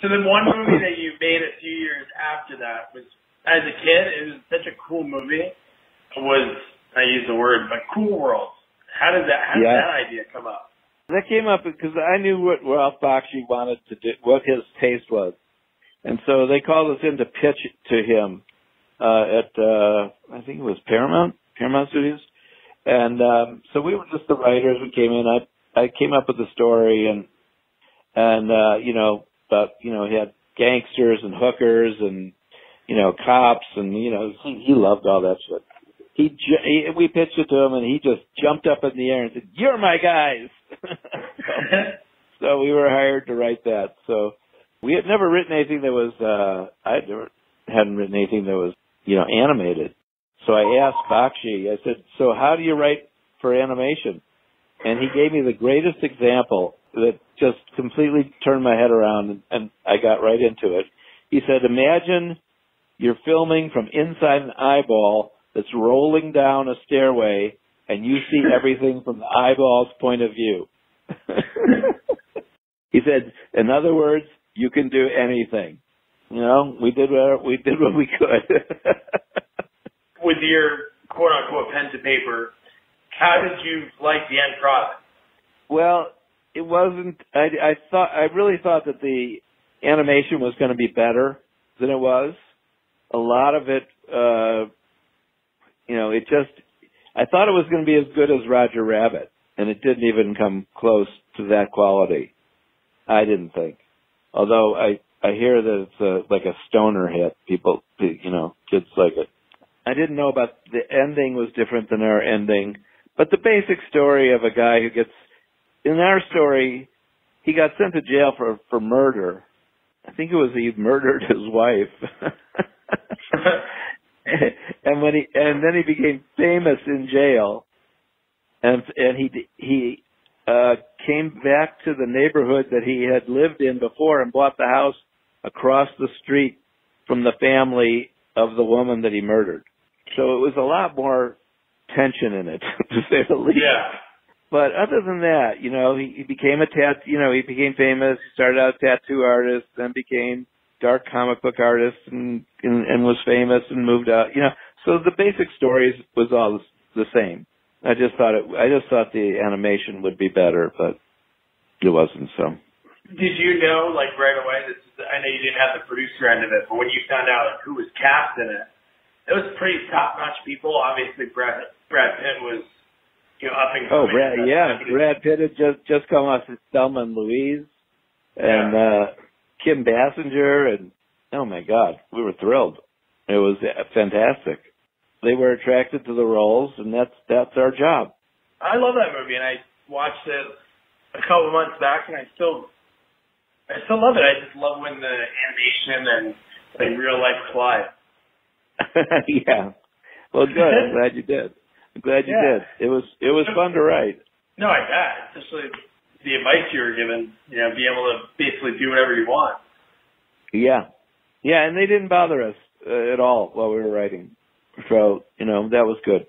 So the one movie that you made a few years after that was, as a kid, it was such a cool movie. I use the word, but Cool World. How did that idea come up? That came up because I knew what Ralph Bakshi wanted to do, what his taste was. And so they called us in to pitch to him at, I think it was Paramount Studios. And so we were just the writers. We came in. I came up with the story and he had gangsters and hookers and, cops and, he loved all that shit. We pitched it to him and he just jumped up in the air and said, "You're my guys." So we were hired to write that. So we had never written anything that was, hadn't written anything that was, animated. So I asked Bakshi, I said, "So how do you write for animation?" And he gave me the greatest example that just completely turned my head around and I got right into it. He said, "Imagine you're filming from inside an eyeball that's rolling down a stairway and you see everything from the eyeball's point of view." He said, "In other words, you can do anything." We did what we could. With your quote unquote pen to paper, how did you like the end product? Well, it wasn't. I really thought that the animation was going to be better than it was. A lot of it, I thought it was going to be as good as Roger Rabbit, and it didn't even come close to that quality. I didn't think. Although I hear that it's like a stoner hit. People, kids like it. I didn't know about the ending was different than our ending, but the basic story of a guy who gets, in our story, he got sent to jail for murder. I think it was he murdered his wife. And then he became famous in jail, and he came back to the neighborhood that he had lived in before and bought the house across the street from the family of the woman that he murdered. So it was a lot more tension in it, to say the least. Yeah. But other than that, he became he became famous. He started out a tattoo artist, then became dark comic book artist and was famous and moved out. So the basic story was all the same. I just thought the animation would be better, but it wasn't so. Did you know, right away, I know you didn't have the producer end of it, but when you found out who was cast in it was pretty top-notch people. Obviously, Brad Pitt was, up and coming. Brad Pitt had just come off Thelma and Louise, and Kim Basinger, and oh my God, we were thrilled. It was fantastic. They were attracted to the roles, and that's our job. I love that movie, and I watched it a couple of months back, and I still love it. I just love when the animation and real life collide. Yeah. Well, good. I'm glad you did. Did. It was fun to write. No, I bet. Especially the advice you were given, be able to basically do whatever you want. Yeah. Yeah, and they didn't bother us at all while we were writing. So, that was good.